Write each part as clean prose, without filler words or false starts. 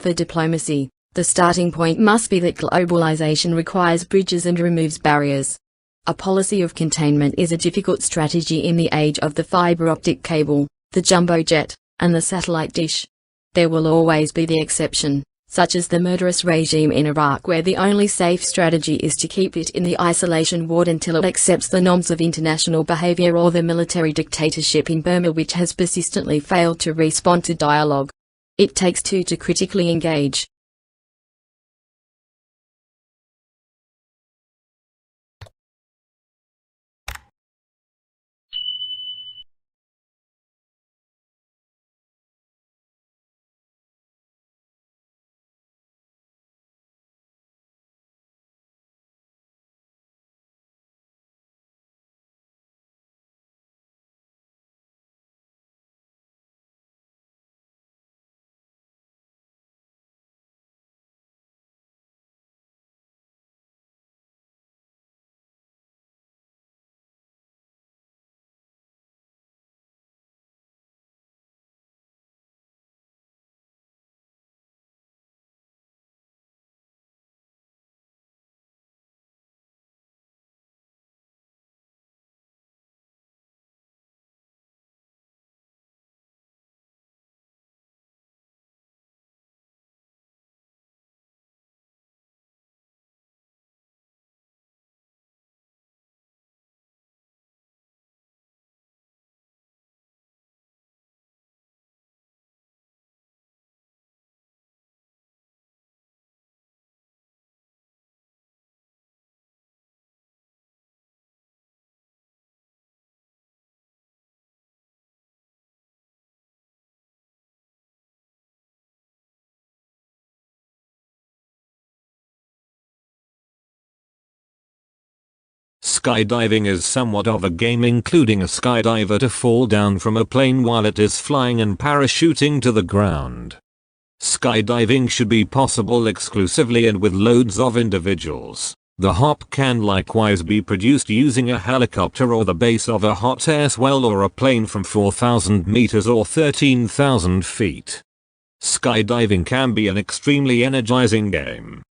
For diplomacy, the starting point must be that globalization requires bridges and removes barriers. A policy of containment is a difficult strategy in the age of the fiber optic cable, the jumbo jet, and the satellite dish. There will always be the exception, such as the murderous regime in Iraq, where the only safe strategy is to keep it in the isolation ward until it accepts the norms of international behavior, or the military dictatorship in Burma, which has persistently failed to respond to dialogue. It takes two to critically engage. Skydiving is somewhat of a game, including a skydiver to fall down from a plane while it is flying and parachuting to the ground. Skydiving should be possible exclusively and with loads of individuals. The hop can likewise be produced using a helicopter or the base of a hot air swell or a plane from 4,000 meters or 13,000 feet. Skydiving can be an extremely energizing game.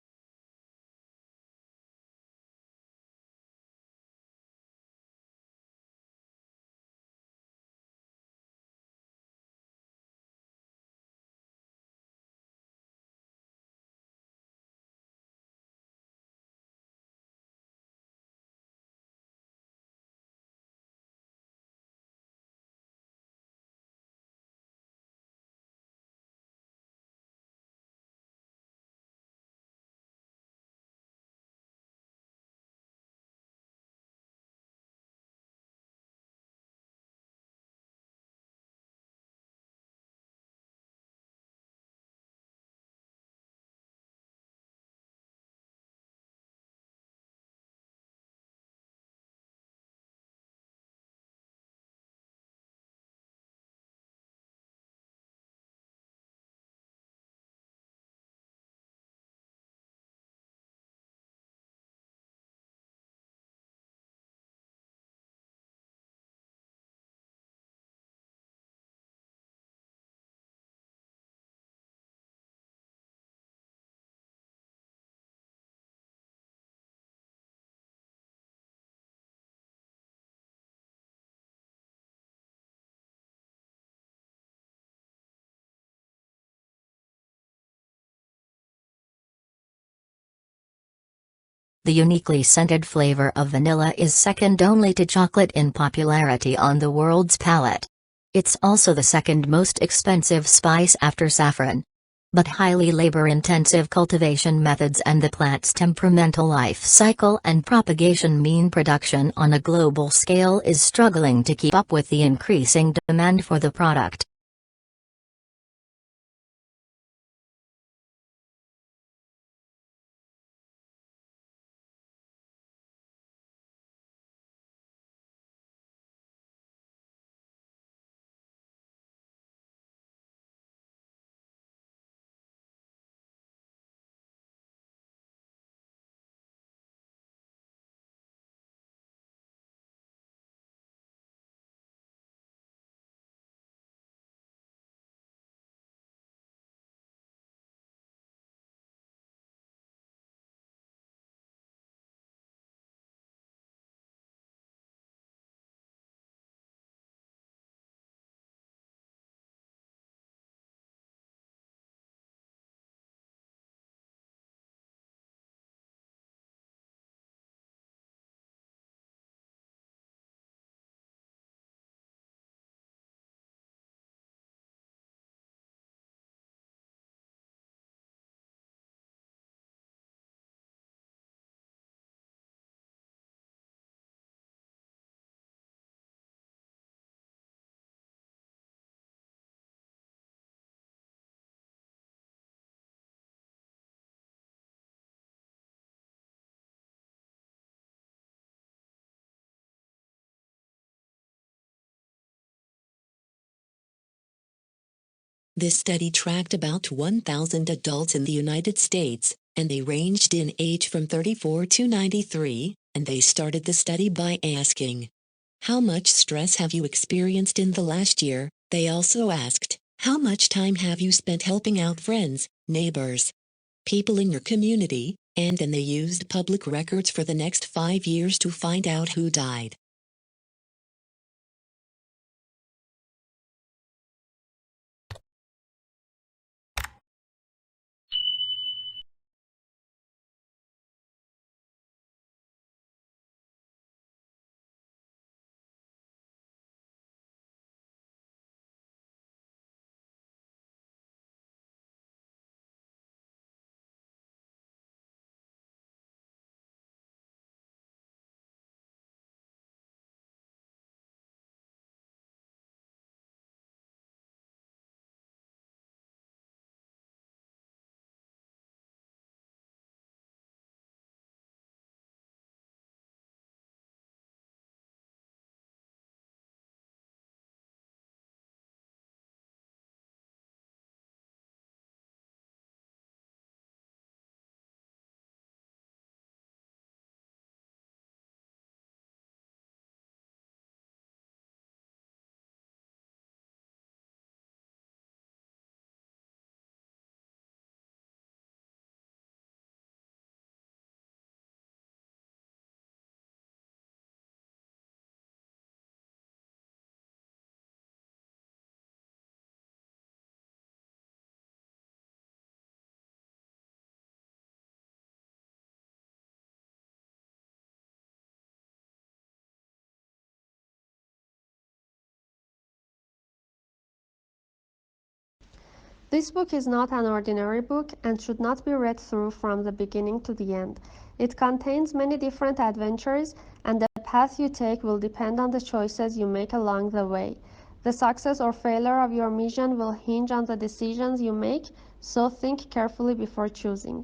The uniquely scented flavor of vanilla is second only to chocolate in popularity on the world's palate. It's also the second most expensive spice after saffron. But highly labor-intensive cultivation methods and the plant's temperamental life cycle and propagation mean production on a global scale is struggling to keep up with the increasing demand for the product. This study tracked about 1,000 adults in the United States, and they ranged in age from 34 to 93, and they started the study by asking, "How much stress have you experienced in the last year?" They also asked, "How much time have you spent helping out friends, neighbors, people in your community?" And then they used public records for the next 5 years to find out who died. This book is not an ordinary book and should not be read through from the beginning to the end. It contains many different adventures, and the path you take will depend on the choices you make along the way. The success or failure of your mission will hinge on the decisions you make, so think carefully before choosing.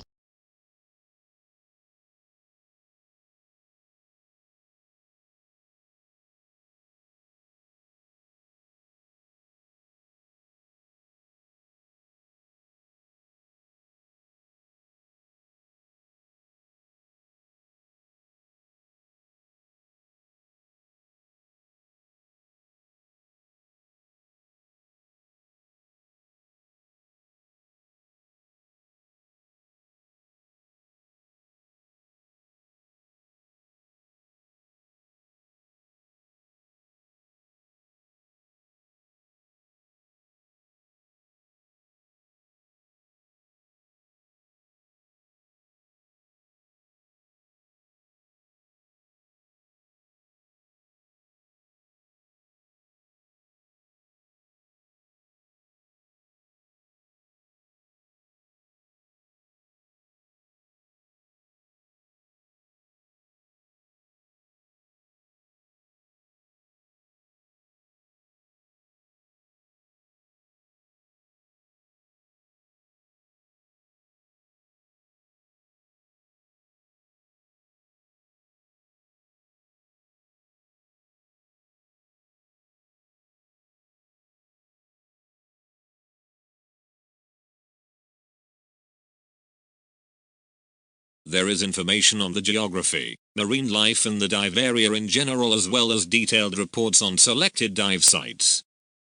There is information on the geography, marine life and the dive area in general, as well as detailed reports on selected dive sites.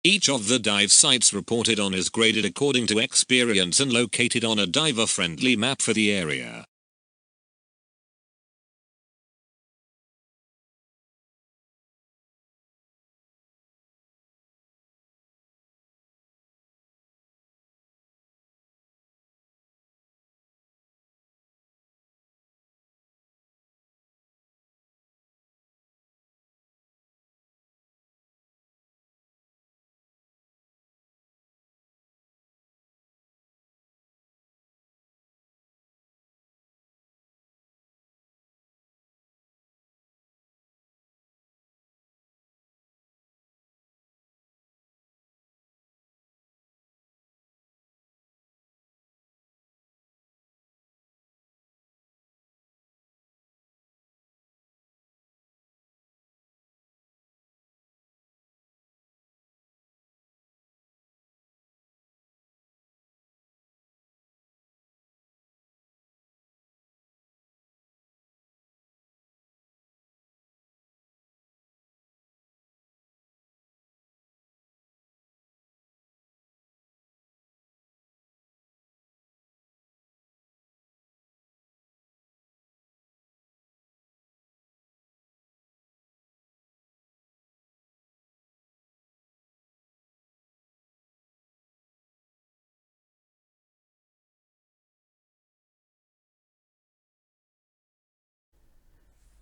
Each of the dive sites reported on is graded according to experience and located on a diver-friendly map for the area.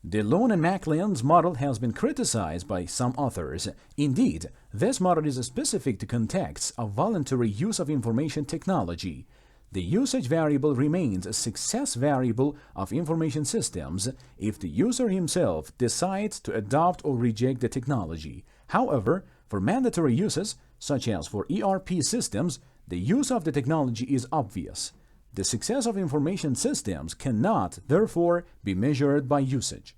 The Lone and McLean's model has been criticized by some authors. Indeed, this model is specific to contexts of voluntary use of information technology. The usage variable remains a success variable of information systems if the user himself decides to adopt or reject the technology. However, for mandatory uses, such as for ERP systems, the use of the technology is obvious. The success of information systems cannot, therefore, be measured by usage.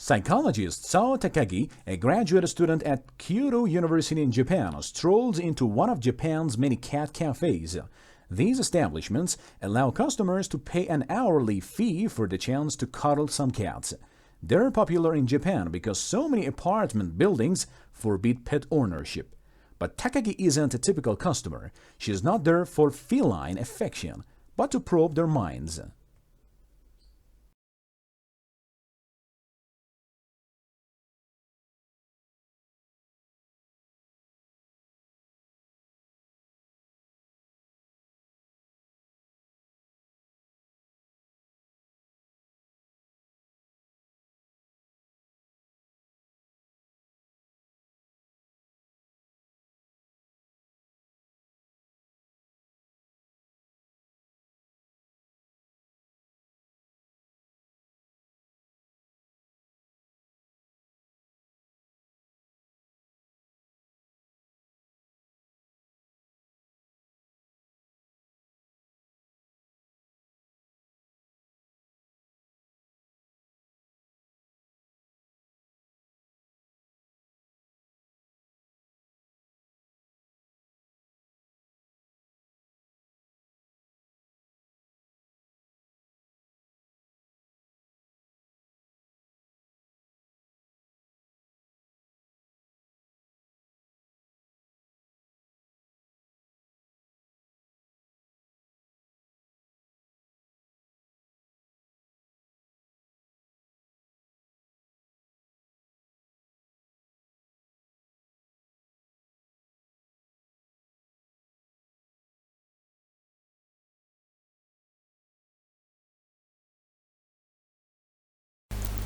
Psychologist Sao Takagi, a graduate student at Kyoto University in Japan, strolls into one of Japan's many cat cafes. These establishments allow customers to pay an hourly fee for the chance to cuddle some cats. They're popular in Japan because so many apartment buildings forbid pet ownership. But Takagi isn't a typical customer. She's not there for feline affection, but to probe their minds.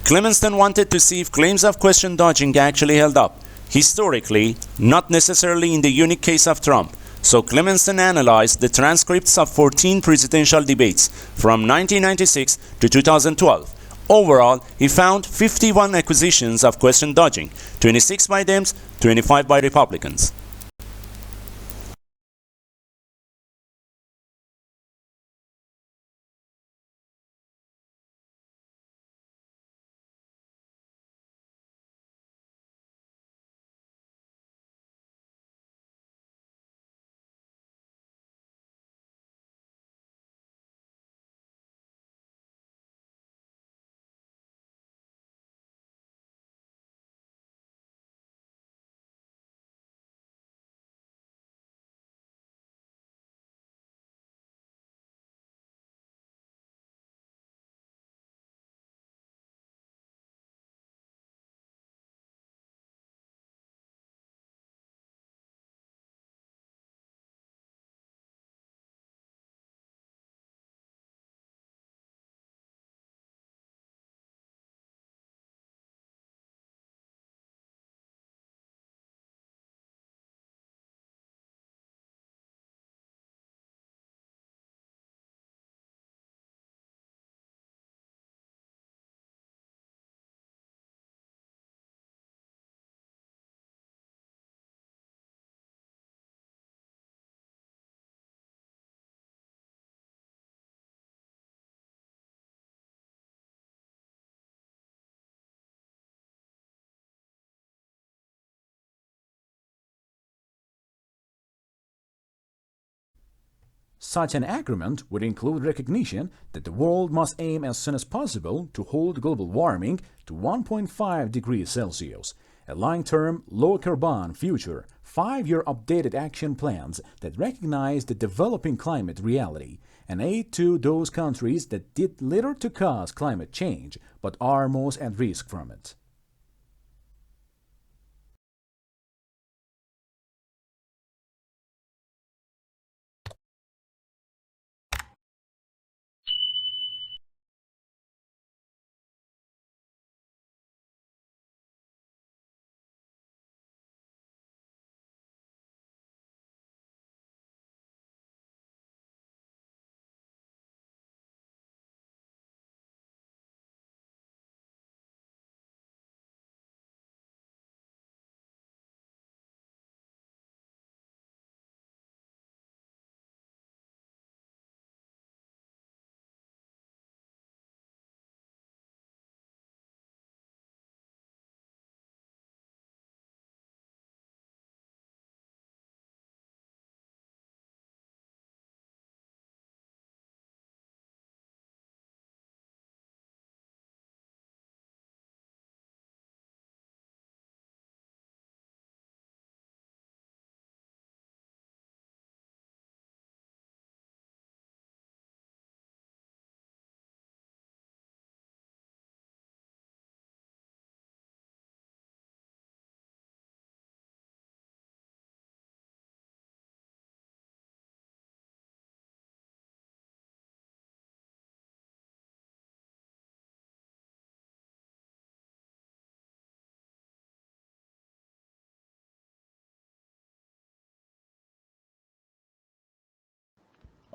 Clemenston wanted to see if claims of question dodging actually held up. Historically, not necessarily in the unique case of Trump. So Clemenston analyzed the transcripts of 14 presidential debates from 1996 to 2012. Overall, he found 51 accusations of question dodging, 26 by Dems, 25 by Republicans. Such an agreement would include recognition that the world must aim as soon as possible to hold global warming to 1.5 degrees Celsius, a long-term, low-carbon future, 5-year updated action plans that recognize the developing climate reality, and aid to those countries that did little to cause climate change but are most at risk from it.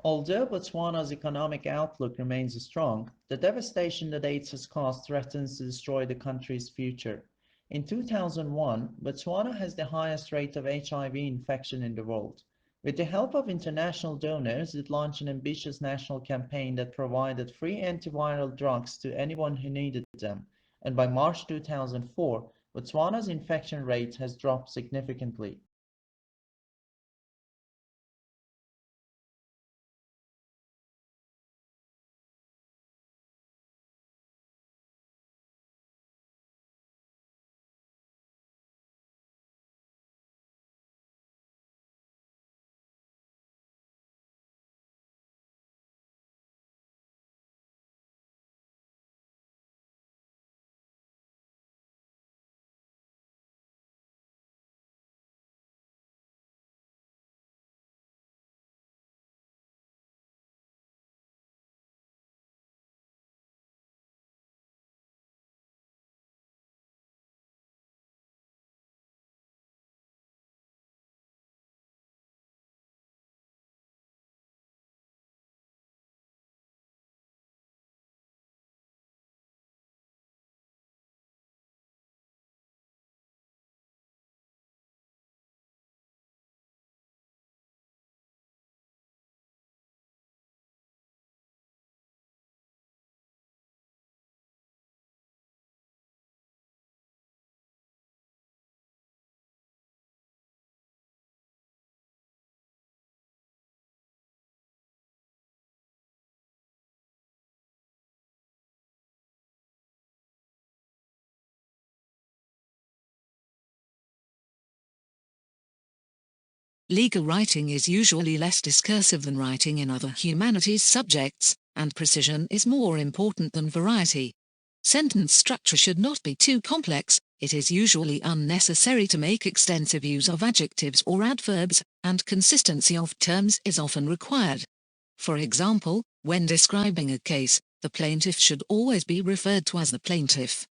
Although Botswana's economic outlook remains strong, the devastation that AIDS has caused threatens to destroy the country's future. In 2001, Botswana has the highest rate of HIV infection in the world. With the help of international donors, it launched an ambitious national campaign that provided free antiviral drugs to anyone who needed them, and by March 2004, Botswana's infection rate has dropped significantly. Legal writing is usually less discursive than writing in other humanities subjects, and precision is more important than variety. Sentence structure should not be too complex, it is usually unnecessary to make extensive use of adjectives or adverbs, and consistency of terms is often required. For example, when describing a case, the plaintiff should always be referred to as the plaintiff.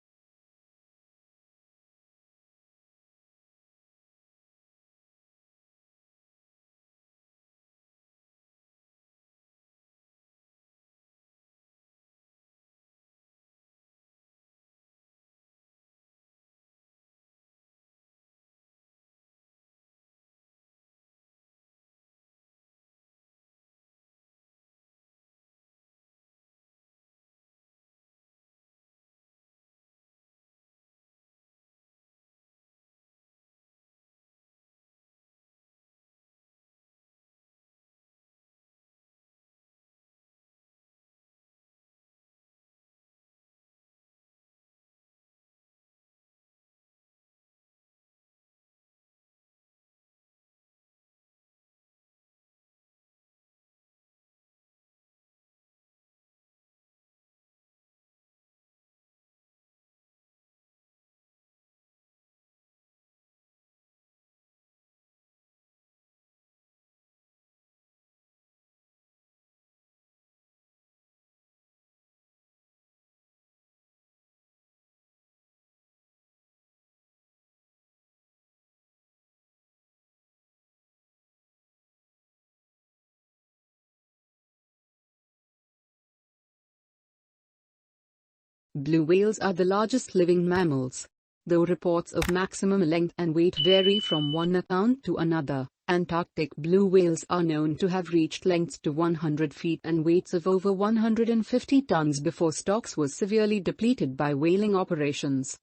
Blue whales are the largest living mammals. Though reports of maximum length and weight vary from one account to another, Antarctic blue whales are known to have reached lengths to 100 feet and weights of over 150 tons before stocks was severely depleted by whaling operations.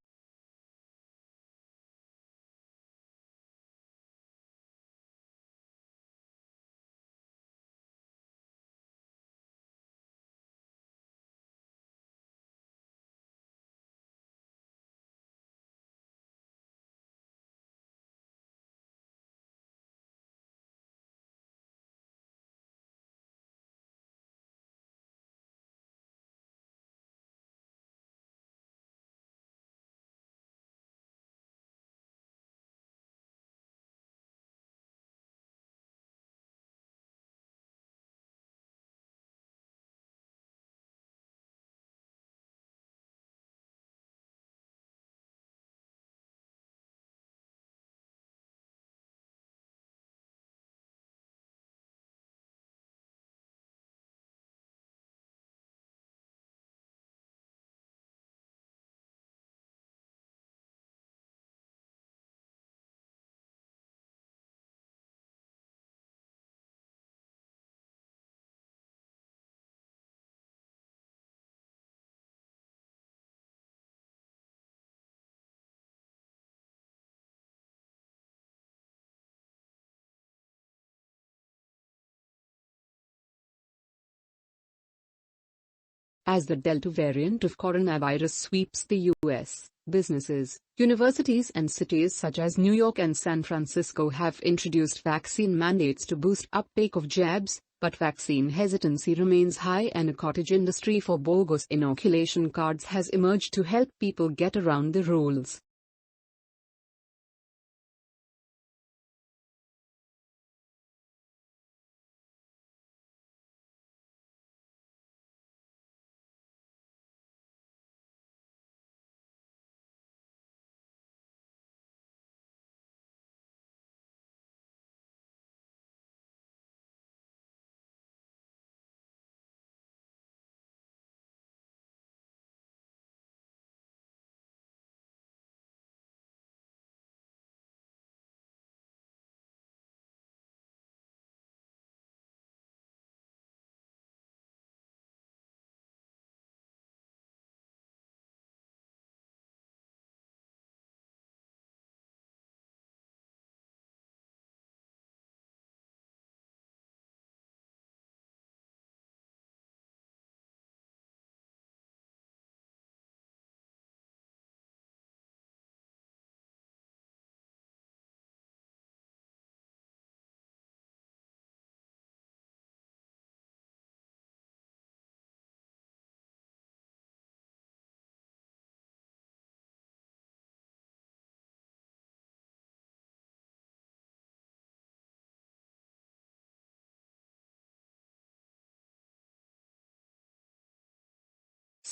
As the Delta variant of coronavirus sweeps the U.S., businesses, universities and cities such as New York and San Francisco have introduced vaccine mandates to boost uptake of jabs, but vaccine hesitancy remains high and a cottage industry for bogus inoculation cards has emerged to help people get around the rules.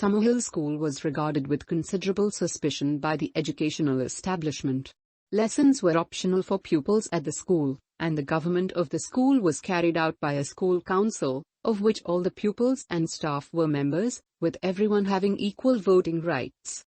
Summerhill School was regarded with considerable suspicion by the educational establishment. Lessons were optional for pupils at the school, and the government of the school was carried out by a school council, of which all the pupils and staff were members, with everyone having equal voting rights.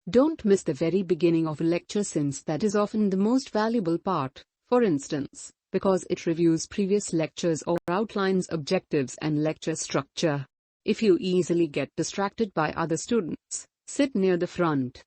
Don't miss the very beginning of a lecture, since that is often the most valuable part, for instance, because it reviews previous lectures or outlines objectives and lecture structure. If you easily get distracted by other students, sit near the front.